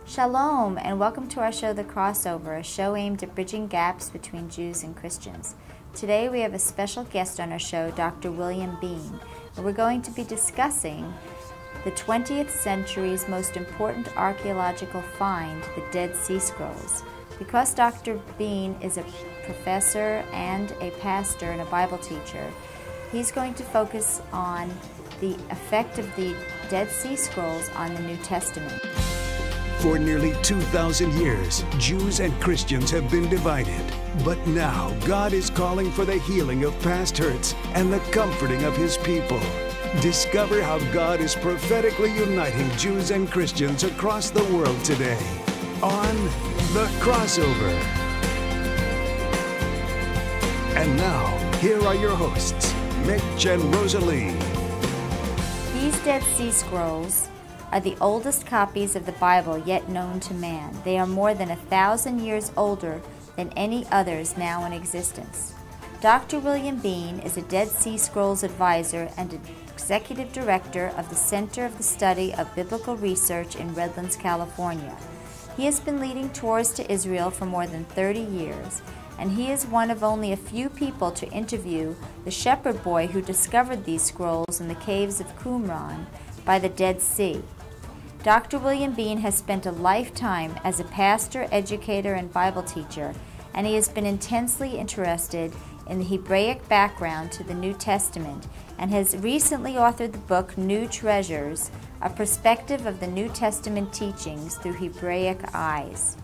Shalom, and welcome to our show, The Crossover, a show aimed at bridging gaps between Jews and Christians. Today we have a special guest on our show, Dr. William Bean, and we're going to be discussing the 20th century's most important archaeological find, the Dead Sea Scrolls. Because Dr. Bean is a professor and a pastor and a Bible teacher, he's going to focus on the effect of the Dead Sea Scrolls on the New Testament. For nearly 2,000 years, Jews and Christians have been divided. But now, God is calling for the healing of past hurts and the comforting of His people. Discover how God is prophetically uniting Jews and Christians across the world today on The Crossover. And now, here are your hosts, Mitch and Rosalie. These Dead Sea Scrolls are the oldest copies of the Bible yet known to man. They are more than 1,000 years older than any others now in existence. Dr. William Bean is a Dead Sea Scrolls advisor and executive director of the Center of the Study of Biblical Research in Redlands, California. He has been leading tours to Israel for more than 30 years, and he is one of only a few people to interview the shepherd boy who discovered these scrolls in the caves of Qumran by the Dead Sea. Dr. William Bean has spent a lifetime as a pastor, educator, and Bible teacher, and he has been intensely interested in the Hebraic background to the New Testament and has recently authored the book New Treasures, a perspective of the New Testament teachings through Hebraic eyes.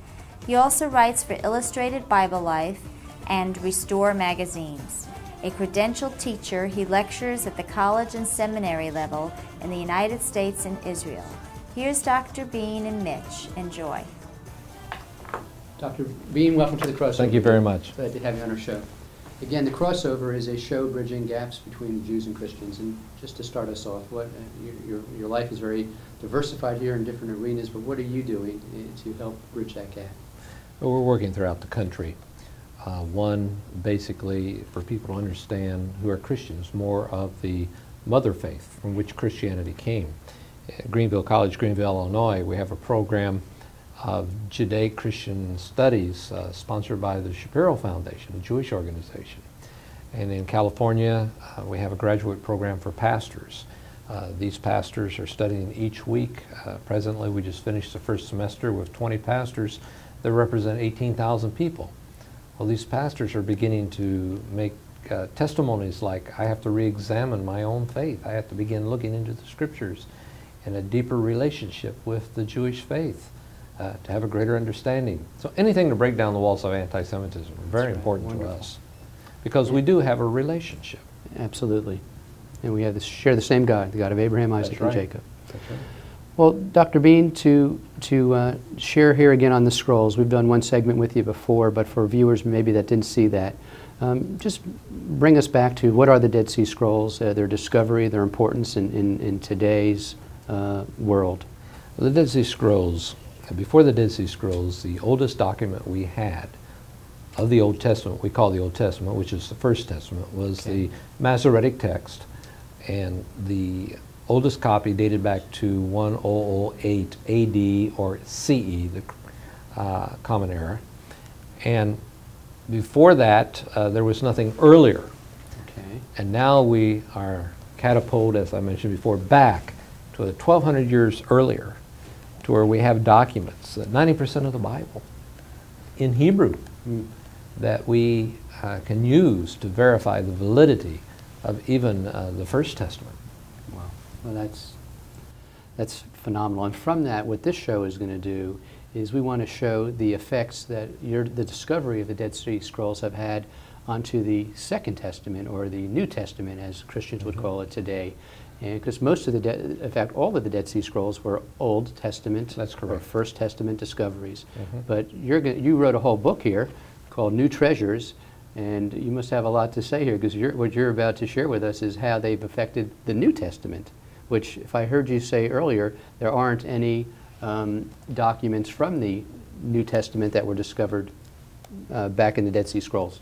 He also writes for Illustrated Bible Life and Restore magazines. A credentialed teacher, he lectures at the college and seminary level in the United States and Israel. Here's Dr. Bean and Mitch. Enjoy. Dr. Bean, welcome to The Crossover. Thank you very much. Glad to have you on our show. Again, The Crossover is a show bridging gaps between Jews and Christians. And just to start us off, your life is very diversified here in different arenas, but what are you doing to help bridge that gap? Well, we're working throughout the country. One, basically, for people to understand who are Christians, more of the mother faith from which Christianity came. At Greenville College, Greenville, Illinois, we have a program of Judaic-Christian studies sponsored by the Shapiro Foundation, a Jewish organization. And in California, we have a graduate program for pastors. These pastors are studying each week. Presently, we just finished the first semester with 20 pastors that represent 18,000 people. Well, these pastors are beginning to make testimonies like, I have to re-examine my own faith. I have to begin looking into the scriptures and a deeper relationship with the Jewish faith to have a greater understanding. So anything to break down the walls of anti-Semitism is very important to us because we do have a relationship. Absolutely. And we have share the same God, the God of Abraham, Isaac, and Jacob. That's right. Well, Dr. Bean, to share here again on the scrolls, we've done one segment with you before, but for viewers maybe that didn't see that, just bring us back to what are the Dead Sea Scrolls, their discovery, their importance in today's world. Well, the Dead Sea Scrolls, before the Dead Sea Scrolls, the oldest document we had of the Old Testament, we call the Old Testament, which is the First Testament, was the Masoretic text, and the oldest copy dated back to 1008 AD or CE, the Common Era. And before that, there was nothing earlier. Okay. And now we are catapulted, as I mentioned before, back to 1,200 years earlier, to where we have documents, 90% of the Bible in Hebrew, that we can use to verify the validity of even the First Testament. Wow. Well, that's phenomenal. And from that, what this show is going to do is we want to show the effects that the discovery of the Dead Sea Scrolls have had onto the Second Testament, or the New Testament, as Christians would call it today. And because most of in fact, all of the Dead Sea Scrolls were Old Testament, that's correct, or First Testament discoveries. But you wrote a whole book here called New Treasures, and you must have a lot to say here, because what you're about to share with us is how they've affected the New Testament, which, if I heard you say earlier, there aren't any documents from the New Testament that were discovered back in the Dead Sea Scrolls,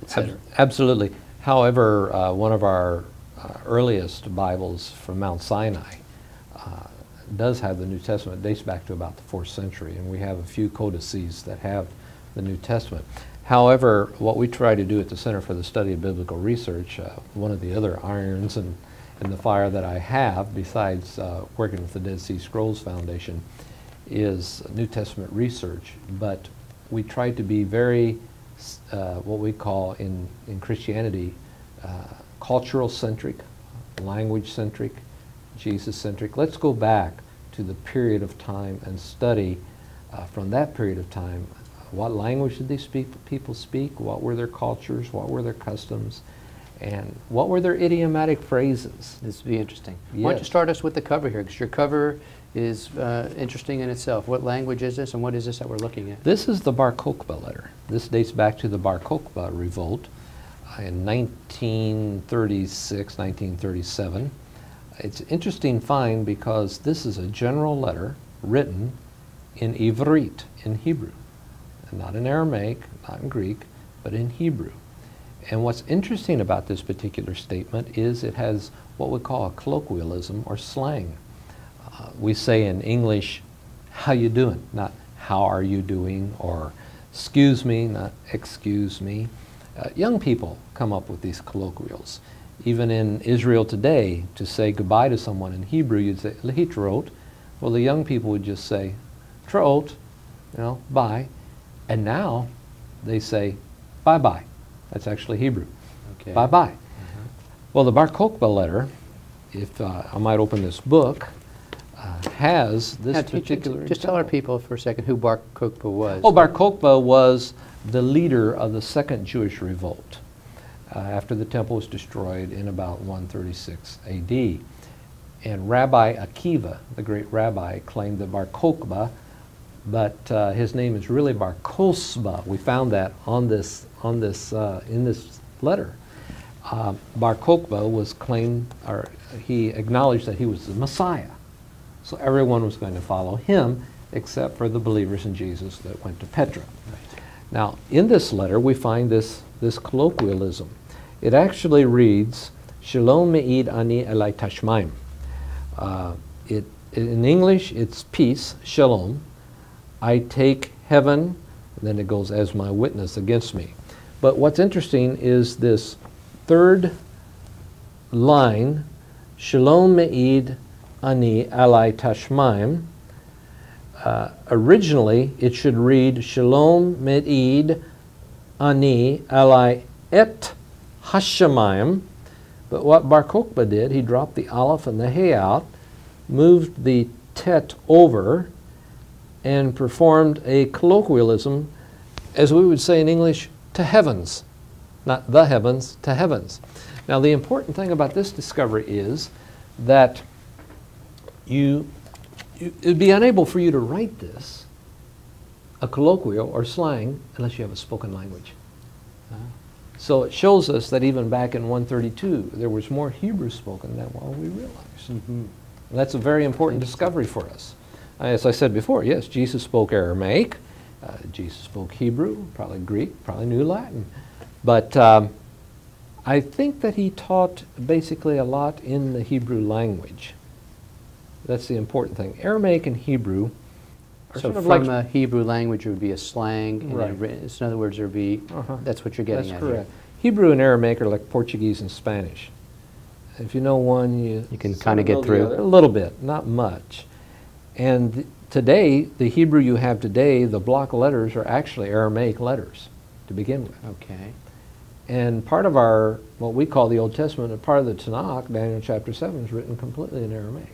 etc. Absolutely. However, one of our earliest Bibles from Mount Sinai does have the New Testament. It dates back to about the 4th century, and we have a few codices that have the New Testament. However, what we try to do at the Center for the Study of Biblical Research, one of the other irons in the fire that I have, besides working with the Dead Sea Scrolls Foundation, is New Testament research. But we try to be very, what we call in Christianity, cultural-centric, language-centric, Jesus-centric. Let's go back to the period of time and study from that period of time. What language did these people speak? What were their cultures? What were their customs? And what were their idiomatic phrases? This would be interesting. Yes. Why don't you start us with the cover here, because your cover is interesting in itself. What language is this, and what is this that we're looking at? This is the Bar Kokhba letter. This dates back to the Bar Kokhba revolt in 1936, 1937. It's an interesting find because this is a general letter written in Ivrit, in Hebrew. Not in Aramaic, not in Greek, but in Hebrew. And what's interesting about this particular statement is it has what we call a colloquialism or slang. We say in English, how you doing? Not how are you doing, or excuse me, not excuse me. Young people come up with these colloquials. Even in Israel today, to say goodbye to someone in Hebrew, you'd say lehitrot. Well, the young people would just say trot, bye. And now they say bye-bye. That's actually Hebrew. Okay. Bye-bye. Well, the Bar Kokhba letter, if I might open this book, has this particular Just tell our people for a second who Bar Kokhba was. Oh, Bar Kokhba was the leader of the Second Jewish Revolt after the temple was destroyed in about 136 A.D. And Rabbi Akiva, the great rabbi, claimed that Bar Kokhba, but his name is really Bar Kosba. We found that in this letter. Bar Kokhba was claimed, or he acknowledged that he was the Messiah. So everyone was going to follow him except for the believers in Jesus that went to Petra. Right. Now, in this letter, we find this colloquialism. It actually reads, Shalom me'id ani elai tashmaim. In English, it's peace, shalom. I take heaven, and then it goes as my witness against me. But what's interesting is this third line, Shalom me'id ani alai tashmaim. Originally, it should read Shalom me'id ani alai et hashamayim. But what Bar Kokhba did, he dropped the aleph and the hey out, moved the tet over, and performed a colloquialism, as we would say in English, to heavens. Not the heavens, to heavens. Now, the important thing about this discovery is that it would be unable for you to write this, a colloquial or slang, unless you have a spoken language. So it shows us that even back in 132, there was more Hebrew spoken than what we realized. And that's a very important discovery for us. As I said before, yes, Jesus spoke Aramaic, Jesus spoke Hebrew, probably Greek, probably knew Latin. But I think that he taught basically a lot in the Hebrew language. That's the important thing. Aramaic and Hebrew are So sort of from like a Hebrew language, it would be a slang. And Right. in other words, there would be, that's what you're getting That's at correct. here. Hebrew and Aramaic are like Portuguese and Spanish. If you know one, you can sort kinda of get know the through. other. A little bit, not much. And today, the Hebrew you have today, the block letters are actually Aramaic letters to begin with. Okay. And part of our, what we call the Old Testament, and part of the Tanakh, Daniel chapter 7, is written completely in Aramaic.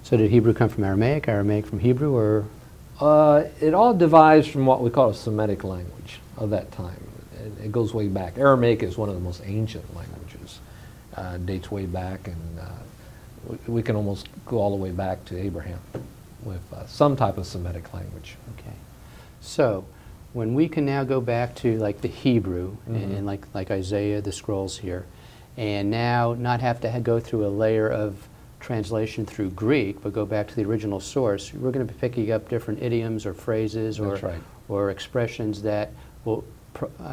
So did Hebrew come from Aramaic, Aramaic from Hebrew, or? It all derives from what we call a Semitic language of that time. It goes way back. Aramaic is one of the most ancient languages. Dates way back, and we can almost go all the way back to Abraham with some type of Semitic language. Okay. So when we can now go back to like the Hebrew and like Isaiah, the scrolls here, and now not have to go through a layer of translation through Greek, but go back to the original source, we're going to be picking up different idioms or phrases That's right. or expressions that will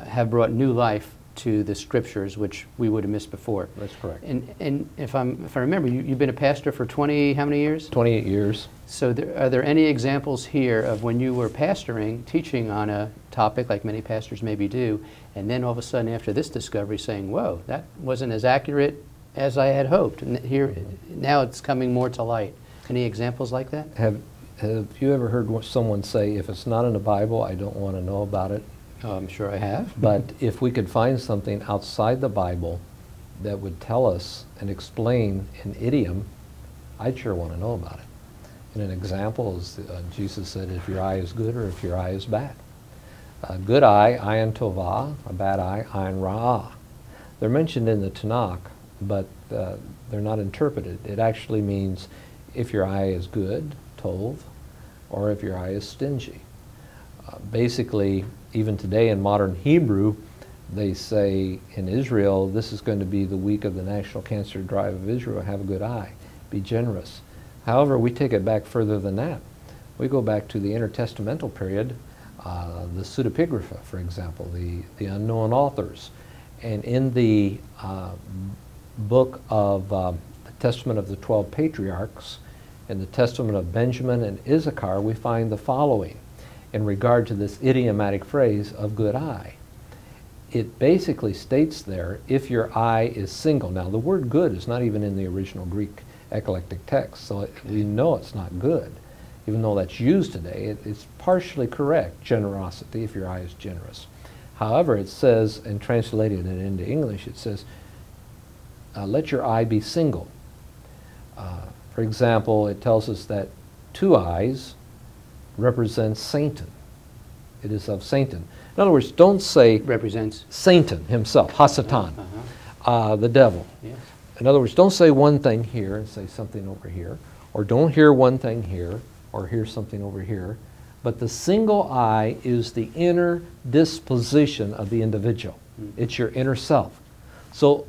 have brought new life to the scriptures, which we would have missed before. That's correct. And if I remember, you've been a pastor for 20, how many years? 28 years. So are there any examples here of when you were pastoring, teaching on a topic like many pastors maybe do, and then all of a sudden after this discovery saying, whoa, that wasn't as accurate as I had hoped, and here, now it's coming more to light. Any examples like that? Have you ever heard someone say, if it's not in the Bible, I don't want to know about it? Oh, I'm sure I have. But if we could find something outside the Bible that would tell us and explain an idiom, I'd sure want to know about it. And an example is Jesus said, if your eye is good or if your eye is bad. A good eye, ayin tovah, a bad eye, ayin ra'ah. They're mentioned in the Tanakh, but they're not interpreted. It actually means if your eye is good, tov, or if your eye is stingy. Basically, even today in modern Hebrew, they say in Israel, this is going to be the week of the National Cancer Drive of Israel, have a good eye, be generous. However, we take it back further than that. We go back to the intertestamental period, the pseudepigrapha, for example, the unknown authors. And in the book of the Testament of the 12 Patriarchs, in the Testament of Benjamin and Issachar, we find the following in regard to this idiomatic phrase of good eye. It basically states there, if your eye is single. Now, the word good is not even in the original Greek eclectic text, so we know it's not good. Even though that's used today, it's partially correct, generosity, if your eye is generous. However, it says, and translated it into English, it says, let your eye be single. For example, it tells us that two eyes represents Satan. It is of Satan. In other words, don't say Represents? Satan himself, Hasatan, the devil. Yes. In other words, don't say one thing here and say something over here, or don't hear one thing here or hear something over here, but the single eye is the inner disposition of the individual. It's your inner self. So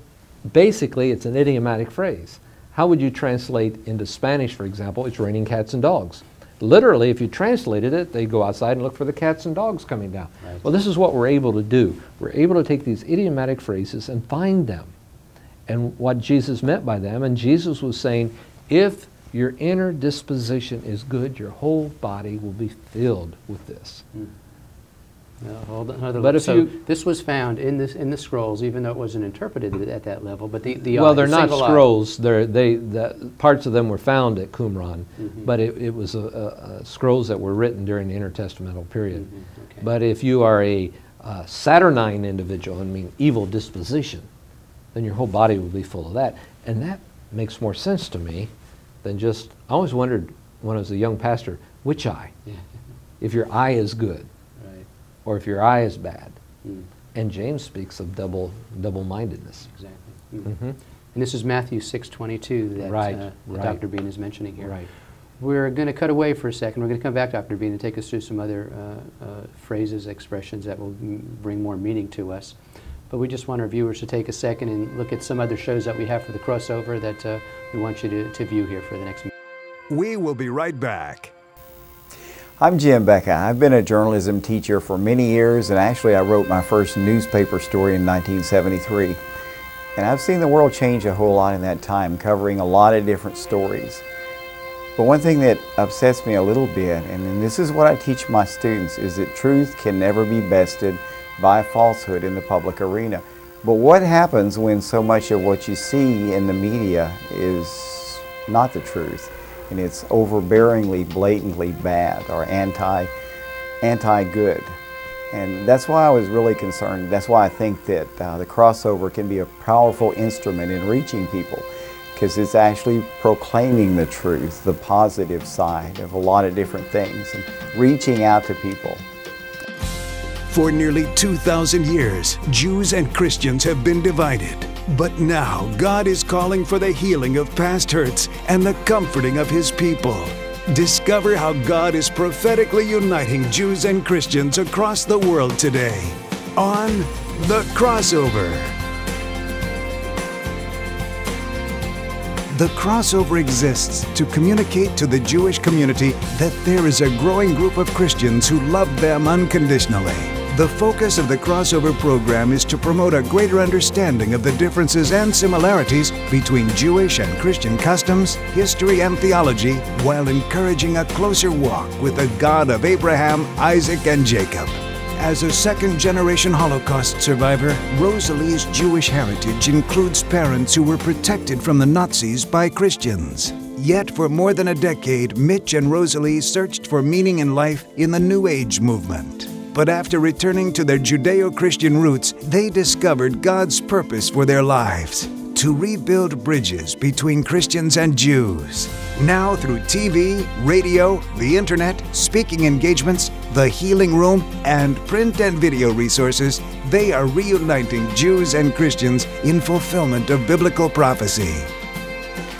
basically, it's an idiomatic phrase. How would you translate into Spanish, for example, it's raining cats and dogs? Literally, if you translated it, they go outside and look for the cats and dogs coming down. Right. Well, this is what we're able to do. We're able to take these idiomatic phrases and find them and what Jesus meant by them. And Jesus was saying, if your inner disposition is good, your whole body will be filled with this. No, hold on, but if so this was found in the scrolls, even though it wasn't interpreted at that level. But well, they're not scrolls. The parts of them were found at Qumran, but it was scrolls that were written during the intertestamental period. Okay. But if you are a saturnine individual, I mean evil disposition, then your whole body will be full of that, and that makes more sense to me than just. I always wondered when I was a young pastor, which eye? Yeah. If your eye is good. Or if your eye is bad. And James speaks of double-mindedness. Exactly. And this is Matthew 6:22 that Dr. Bean is mentioning here. Right. We're going to cut away for a second. We're going to come back, Dr. Bean, and take us through some other phrases, expressions that will bring more meaning to us. But we just want our viewers to take a second and look at some other shows that we have for the crossover that we want you to view here for the next minute. We will be right back. I'm Jim Becca. I've been a journalism teacher for many years, and actually I wrote my first newspaper story in 1973. And I've seen the world change a whole lot in that time, covering a lot of different stories. But one thing that upsets me a little bit, and this is what I teach my students, is that truth can never be bested by falsehood in the public arena. But what happens when so much of what you see in the media is not the truth? And it's overbearingly, blatantly bad or anti-good. And that's why I was really concerned. That's why I think that the crossover can be a powerful instrument in reaching people, because it's actually proclaiming the truth, the positive side of a lot of different things, and reaching out to people. For nearly 2,000 years, Jews and Christians have been divided. But now, God is calling for the healing of past hurts and the comforting of His people. Discover how God is prophetically uniting Jews and Christians across the world today on The Crossover. The Crossover exists to communicate to the Jewish community that there is a growing group of Christians who love them unconditionally. The focus of the Crossover program is to promote a greater understanding of the differences and similarities between Jewish and Christian customs, history, and theology, while encouraging a closer walk with the God of Abraham, Isaac, and Jacob. As a second-generation Holocaust survivor, Rosalie's Jewish heritage includes parents who were protected from the Nazis by Christians. Yet for more than a decade, Mitch and Rosalie searched for meaning in life in the New Age movement. But after returning to their Judeo-Christian roots, they discovered God's purpose for their lives: to rebuild bridges between Christians and Jews. Now through TV, radio, the internet, speaking engagements, the healing room, and print and video resources, they are reuniting Jews and Christians in fulfillment of biblical prophecy.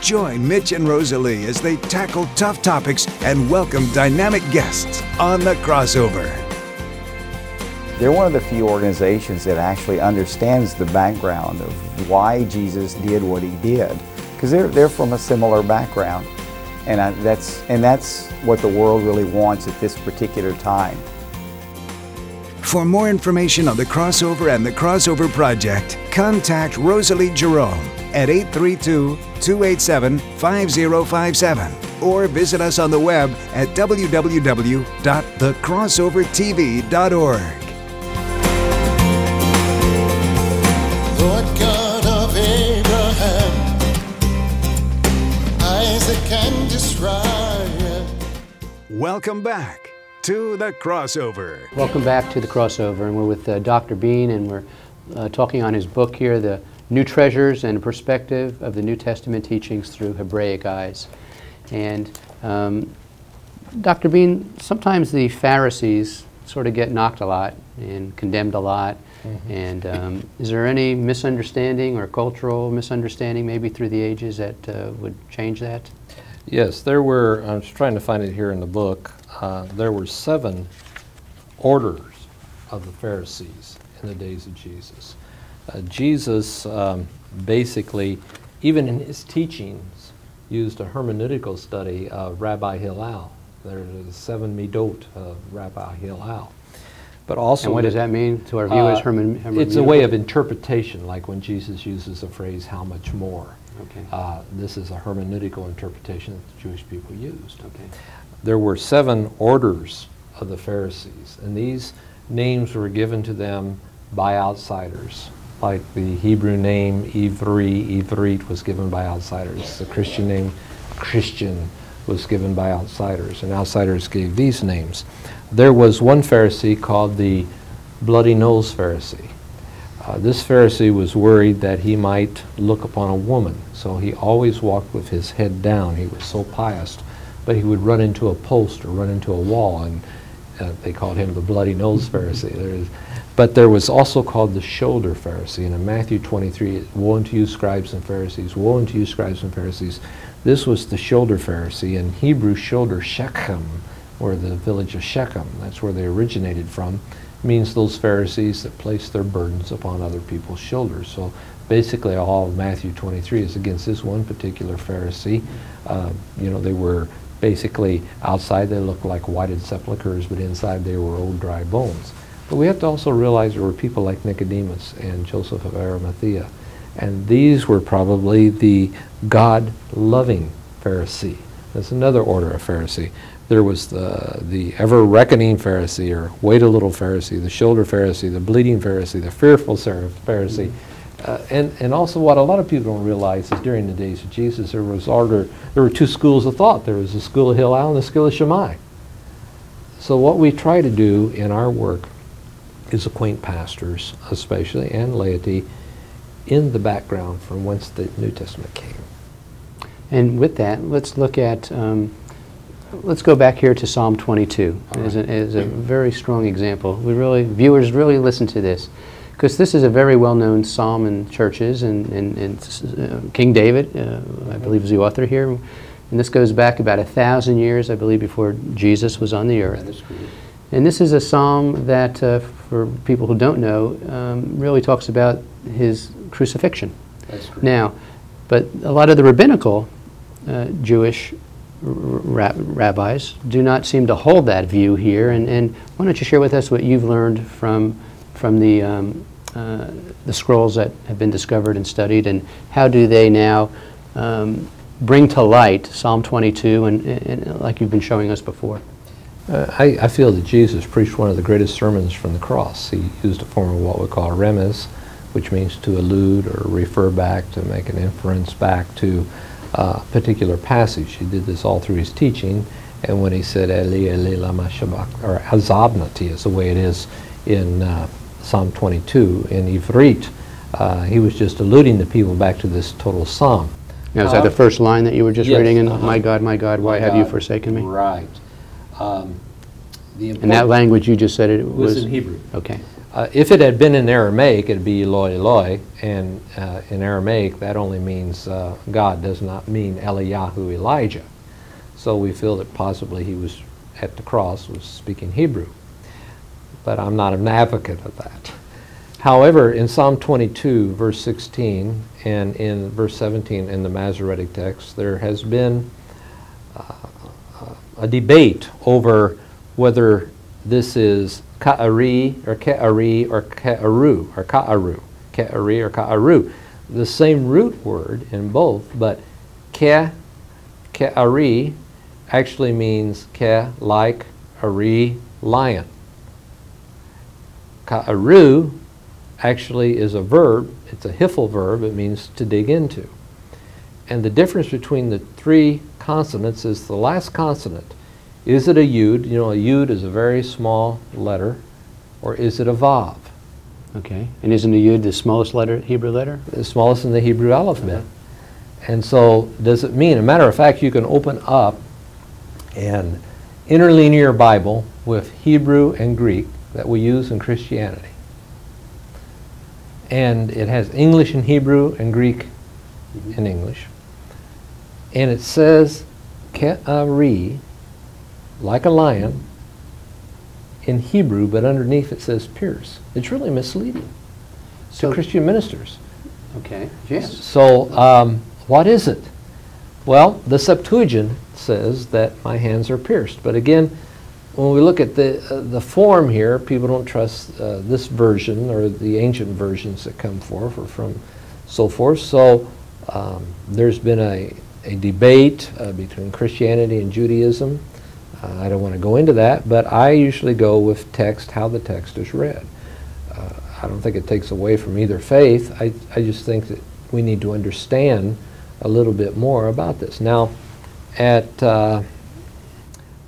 Join Mitch and Rosalie as they tackle tough topics and welcome dynamic guests on The Crossover. They're one of the few organizations that actually understands the background of why Jesus did what he did, because they're from a similar background, and that's what the world really wants at this particular time. For more information on The Crossover and The Crossover Project, contact Rosalie Jerome at 832-287-5057 or visit us on the web at www.thecrossovertv.org. Lord God of Abraham, Isaac and Israel. Welcome back to The Crossover. Welcome back to The Crossover, and we're with Dr. Bean, and we're talking on his book here, The New Treasures and Perspective of the New Testament Teachings Through Hebraic Eyes. And Dr. Bean, sometimes the Pharisees sort of get knocked a lot and condemned a lot. Mm-hmm. And is there any misunderstanding or cultural misunderstanding maybe through the ages that would change that? Yes, there were, I'm just trying to find it here in the book, there were 7 orders of the Pharisees in the days of Jesus. Jesus basically, even in his teachings, used a hermeneutical study of Rabbi Hillel. There's the 7 midot of Rabbi Hillel. But also, and what does that mean to our viewers? It's a way of interpretation, like when Jesus uses the phrase, how much more. Okay. This is a hermeneutical interpretation that the Jewish people used. Okay. There were 7 orders of the Pharisees, and these names were given to them by outsiders. Like the Hebrew name Ivrit was given by outsiders. The Christian name Christian was given by outsiders, and outsiders gave these names. There was one Pharisee called the Bloody Nose Pharisee. This Pharisee was worried that he might look upon a woman, so he always walked with his head down. He was so pious, but he would run into a post or run into a wall, and they called him the Bloody Nose Pharisee. But there was also called the Shoulder Pharisee, and in Matthew 23, woe unto you scribes and Pharisees, woe unto you scribes and Pharisees. This was the Shoulder Pharisee. In Hebrew, Shoulder Shechem, or the village of Shechem, that's where they originated from, means those Pharisees that place their burdens upon other people's shoulders. So basically all of Matthew 23 is against this one particular Pharisee. You know, they were basically outside they looked like whited sepulchres, but inside they were old dry bones. But we have to also realize there were people like Nicodemus and Joseph of Arimathea, and these were probably the God-loving Pharisee. That's another order of Pharisee. There was the ever-reckoning Pharisee, or wait a little Pharisee, the shoulder Pharisee, the bleeding Pharisee, the fearful Pharisee. And also what a lot of people don't realize is during the days of Jesus there were 2 schools of thought. There was the school of Hillel and the school of Shammai. So what we try to do in our work is acquaint pastors, especially, and laity, in the background from whence the New Testament came. And with that, let's look at, let's go back here to Psalm 22 as a very strong example. Viewers really listen to this, because this is a very well-known psalm in churches, and King David, I believe, is the author here, and this goes back about 1,000 years, I believe, before Jesus was on the earth. And this is a psalm that, for people who don't know, really talks about his crucifixion. Now, but a lot of the rabbinical Jewish rabbis do not seem to hold that view here. And why don't you share with us what you've learned from the scrolls that have been discovered and studied, and how do they now bring to light Psalm 22 and like you've been showing us before? I feel that Jesus preached one of the greatest sermons from the cross. He used a form of what we call remez, which means to allude or refer back, to make an inference back to a particular passage. He did this all through his teaching, and when he said Eli Eli lama sabachthani, or azabnati is the way it is in Psalm 22 in Ivrit, he was just alluding the people back to this total psalm. Now, is that the first line that you were just yes, reading in my God, why have you forsaken me? Right. And that language you just said it was in Hebrew. Okay. If it had been in Aramaic, it'd be Eloi, Eloi, and in Aramaic that only means God, does not mean Eliyahu, Elijah. So we feel that possibly he was at the cross was speaking Hebrew. But I'm not an advocate of that. However, in Psalm 22, verse 16, and in verse 17 in the Masoretic text, there has been a debate over whether this is Ka'ari or Ke'ari or Ke'aru or Ka'aru. Ke'ari or Ka'aru. The same root word in both, but Ke'ari actually means Ke, like, Ari, lion. Ka'aru actually is a verb. It's a hiphil verb. It means to dig into. And the difference between the three consonants is the last consonant. Is it a yud? You know, a yud is a very small letter, or is it a vav? Okay. And isn't a yud the smallest letter, Hebrew letter? The smallest in the Hebrew alphabet. And so, does it mean? As a matter of fact, you can open up an interlinear Bible with Hebrew and Greek that we use in Christianity. And it has English and Hebrew and Greek in English. And it says Ke'ari, like a lion, in Hebrew, but underneath it says pierce. It's really misleading to Christian ministers. Okay. Yes. So what is it? Well, the Septuagint says that my hands are pierced. But again, when we look at the form here, people don't trust this version or the ancient versions that come forth or from so forth. So there's been a debate between Christianity and Judaism. I don't want to go into that, but I usually go with text, how the text is read. I don't think it takes away from either faith. I just think that we need to understand a little bit more about this. Now, at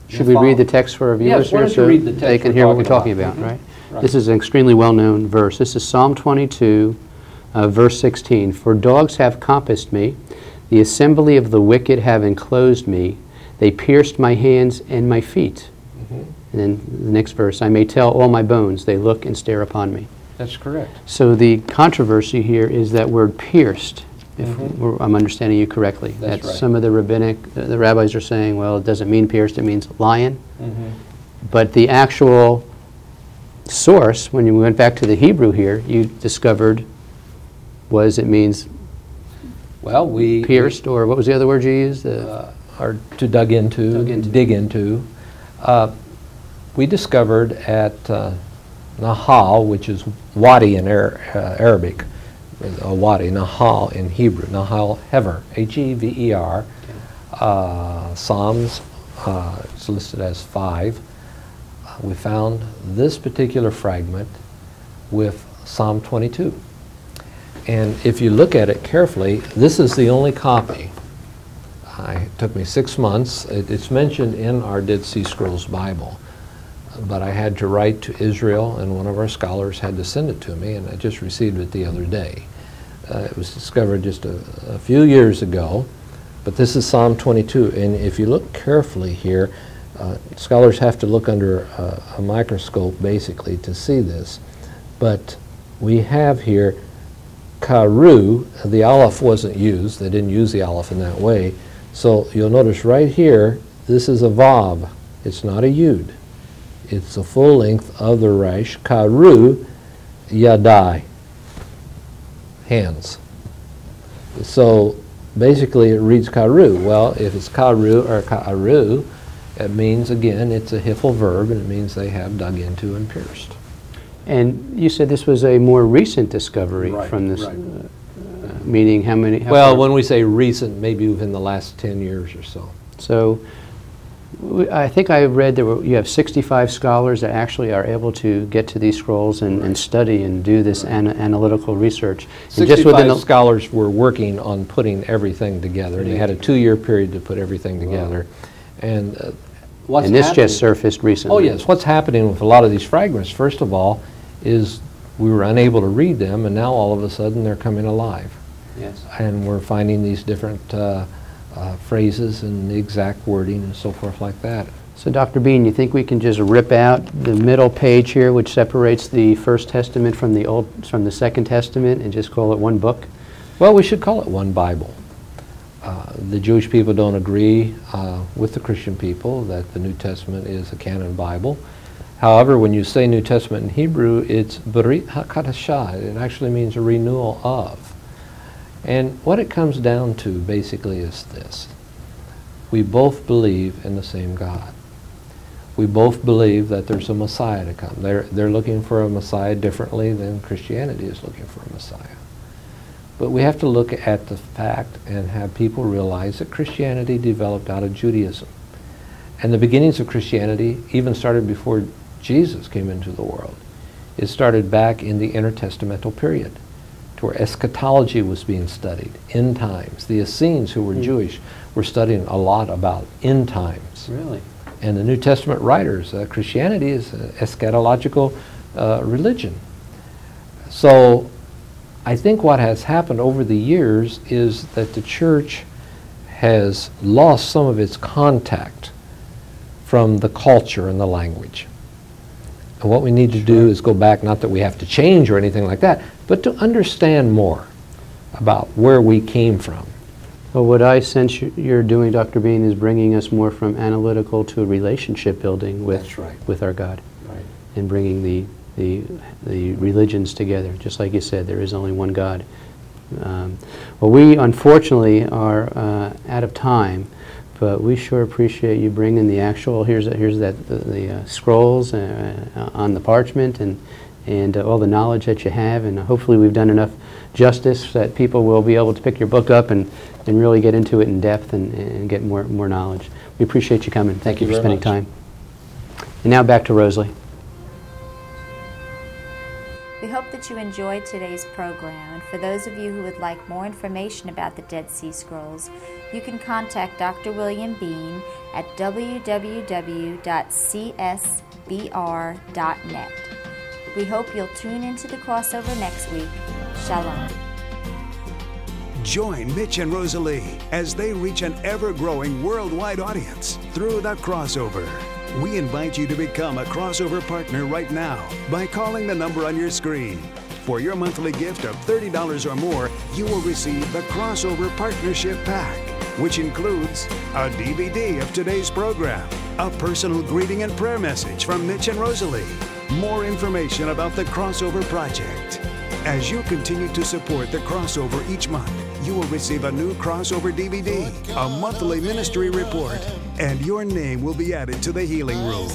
should we read the text for our viewers here so they can hear what we're talking about, right? This is an extremely well-known verse. This is Psalm 22, verse 16. For dogs have compassed me, the assembly of the wicked have enclosed me. They pierced my hands and my feet. And then the next verse, I may tell all my bones, they look and stare upon me. That's correct. So the controversy here is that word pierced, if I'm understanding you correctly. That's right. Some of the the rabbis are saying, well, it doesn't mean pierced, it means lion. But the actual source, when you went back to the Hebrew here, you discovered it means pierced, or what was the other word you used? Or to dig into. We discovered at Nahal, which is wadi in Arabic, wadi, Nahal in Hebrew, Nahal Hever, H-E-V-E-R. Psalms, it's listed as 5. We found this particular fragment with Psalm 22. And if you look at it carefully, this is the only copy. It took me 6 months. It's mentioned in our Dead Sea Scrolls Bible, but I had to write to Israel, and one of our scholars had to send it to me, and I just received it the other day. It was discovered just a few years ago, but this is Psalm 22, and if you look carefully here, scholars have to look under a microscope basically to see this, but we have here Karu. The aleph wasn't used. They didn't use the aleph in that way. So you'll notice right here, this is a vav. It's not a yud. It's the full length of the resh. Karu yadai. Hands. So basically it reads Karu. Well, if it's Karu or Ka'aru, it means, again, it's a hiphil verb, and it means they have dug into and pierced. And you said this was a more recent discovery from this, meaning how many? Well, when we say recent, maybe within the last 10 years or so. So I think I read that you have 65 scholars that actually are able to get to these scrolls and study and do this analytical research. 65 scholars were working on putting everything together. They had a 2-year period to put everything together. And this just surfaced recently. Oh yes, what's happening with a lot of these fragments, first of all, is we were unable to read them, and now all of a sudden they're coming alive. Yes. And we're finding these different phrases and the exact wording and so forth like that. So Dr. Bean, you think we can just rip out the middle page here, which separates the First Testament from the Second Testament, and just call it one book? Well, we should call it one Bible. The Jewish people don't agree with the Christian people that the New Testament is a canon Bible. However, when you say New Testament in Hebrew, it's Berit HaKadashah. It actually means a renewal of. And what it comes down to basically is this. We both believe in the same God. We both believe that there's a Messiah to come. They're looking for a Messiah differently than Christianity is looking for a Messiah. But we have to look at the fact and have people realize that Christianity developed out of Judaism. And the beginnings of Christianity even started before Jesus came into the world. It started back in the intertestamental period, to where eschatology was being studied, end times. The Essenes, who were Jewish, were studying a lot about end times. Really? And the New Testament writers, Christianity is an eschatological religion. So I think what has happened over the years is that the church has lost some of its contact from the culture and the language. And what we need to do is go back, not that we have to change or anything like that, but to understand more about where we came from. Well, what I sense you're doing, Dr. Bean, is bringing us more from analytical to relationship building with our God. Right. And bringing the religions together. Just like you said, there is only one God. Well, we unfortunately are out of time, but we sure appreciate you bringing the actual, here's the scrolls on the parchment and all the knowledge that you have, and hopefully we've done enough justice that people will be able to pick your book up and really get into it in depth and get more knowledge. We appreciate you coming. Thank you for spending time. And now back to Rosalie. We hope that you enjoyed today's program, and for those of you who would like more information about the Dead Sea Scrolls, you can contact Dr. William Bean at www.csbr.net. We hope you'll tune into the crossover next week. Shalom. Join Mitch and Rosalie as they reach an ever-growing worldwide audience through the crossover. We invite you to become a crossover partner right now by calling the number on your screen. For your monthly gift of $30 or more, you will receive the Crossover Partnership Pack, which includes a DVD of today's program, a personal greeting and prayer message from Mitch and Rosalie, more information about the Crossover Project. As you continue to support the Crossover each month, you will receive a new Crossover DVD, a monthly ministry report, and your name will be added to the Healing Room.